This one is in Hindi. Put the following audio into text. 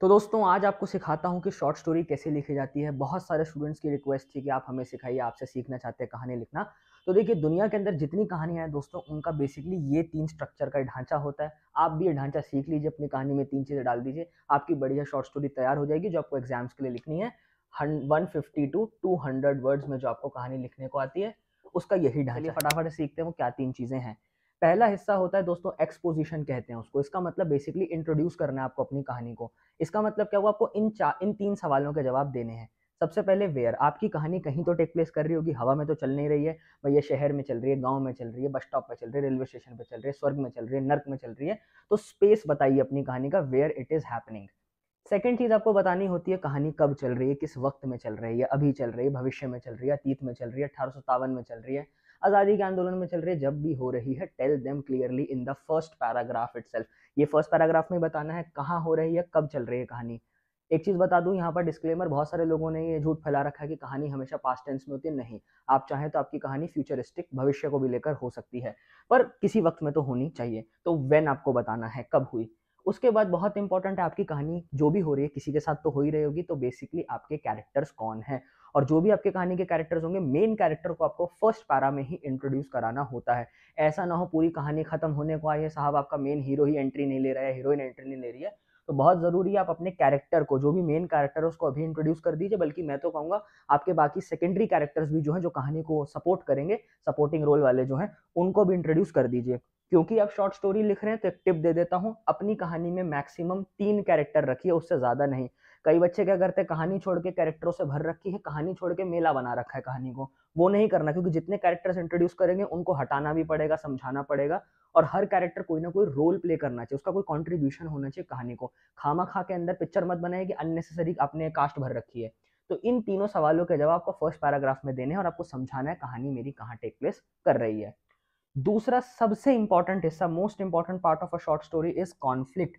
तो दोस्तों आज आपको सिखाता हूँ कि शॉर्ट स्टोरी कैसे लिखी जाती है। बहुत सारे स्टूडेंट्स की रिक्वेस्ट थी कि आप हमें सिखाइए, आपसे सीखना चाहते हैं कहानी लिखना। तो देखिए दुनिया के अंदर जितनी कहानियाँ हैं दोस्तों, उनका बेसिकली ये 3 स्ट्रक्चर का ढाँचा होता है। आप भी ये ढाँचा सीख लीजिए, अपनी कहानी में 3 चीज़ें डाल दीजिए, आपकी बढ़िया शॉर्ट स्टोरी तैयार हो जाएगी जो आपको एग्ज़ाम्स के लिए लिखनी है। 150 टू 200 वर्ड्स में जो आपको कहानी लिखने को आती है, उसका यही ढाँचा है। चलिए फटाफट से सीखते हैं वो क्या 3 चीज़ें हैं। पहला हिस्सा होता है दोस्तों एक्सपोज़िशन कहते हैं उसको। इसका मतलब बेसिकली इंट्रोड्यूस करना है आपको अपनी कहानी को। इसका मतलब क्या हुआ, आपको इन 3 सवालों के जवाब देने हैं। सबसे पहले वेयर, आपकी कहानी कहीं तो टेक प्लेस कर रही होगी, हवा में तो चल नहीं रही है। भई शहर में चल रही है, गाँव में चल रही है, बस स्टॉप पे चल रही है, रेलवे स्टेशन पे चल रही है, स्वर्ग में चल रही है, नर्क में चल रही है। तो स्पेस बताइए अपनी कहानी का, where it is happening. Second चीज़ आपको बतानी होती है कहानी कब चल रही है, किस वक़्त में चल रही है, अभी चल रही है, भविष्य में चल रही है, अतीत में चल रही है, 1857 में चल रही है, आज़ादी के आंदोलन में चल रही है, जब भी हो रही है, tell them clearly in the first paragraph itself. ये फर्स्ट पैराग्राफ में बताना है कहाँ हो रही है, कब चल रही है कहानी। एक चीज़ बता दूँ यहाँ पर डिस्क्लेमर, बहुत सारे लोगों ने ये झूठ फैला रखा है कि कहानी हमेशा पास्ट टेंस में होती है, नहीं। आप चाहें तो आपकी कहानी फ्यूचरिस्टिक भविष्य को भी लेकर हो सकती है, पर किसी वक़्त में तो होनी चाहिए। तो व्हेन आपको बताना है, कब हुई। उसके बाद बहुत इंपॉर्टेंट है आपकी कहानी जो भी हो रही है, किसी के साथ तो हो ही रही होगी, तो बेसिकली आपके कैरेक्टर्स कौन हैं, और जो भी आपके कहानी के कैरेक्टर्स होंगे, मेन कैरेक्टर को आपको फर्स्ट पैरा में ही इंट्रोड्यूस कराना होता है। ऐसा ना हो पूरी कहानी खत्म होने को आई है, साहब आपका मेन हीरो ही एंट्री नहीं ले रहा है, हीरोइन एंट्री नहीं ले रही है। तो बहुत ज़रूरी है आप अपने कैरेक्टर को, जो भी मेन कैरेक्टर है उसको अभी इंट्रोड्यूस कर दीजिए, बल्कि मैं तो कहूँगा आपके बाकी सेकेंडरी कैरेक्टर्स भी जो हैं, जो कहानी को सपोर्ट करेंगे, सपोर्टिंग रोल वाले जो हैं, उनको भी इंट्रोड्यूस कर दीजिए। क्योंकि आप शॉर्ट स्टोरी लिख रहे हैं तो एक टिप दे देता हूँ, अपनी कहानी में मैक्सिमम 3 कैरेक्टर रखिए, उससे ज़्यादा नहीं। कई बच्चे क्या करते हैं, कहानी छोड़ के कैरेक्टरों से भर रखी है, कहानी छोड़ के मेला बना रखा है कहानी को। वो नहीं करना, क्योंकि जितने कैरेक्टर्स इंट्रोड्यूस करेंगे उनको हटाना भी पड़ेगा, समझाना पड़ेगा, और हर कैरेक्टर कोई ना कोई रोल प्ले करना चाहिए, उसका कोई कंट्रीब्यूशन होना चाहिए कहानी को। खामा-खा के अंदर पिक्चर मत बनाइए कि अननेसेसरी आपने कास्ट भर रखी है। तो इन तीनों सवालों के जवाब आपको फर्स्ट पैराग्राफ में देने हैं, और आपको समझाना है कहानी मेरी कहाँ टेक प्लेस कर रही है। दूसरा सबसे इंपॉर्टेंट हिस्सा, most important part of a short story is conflict.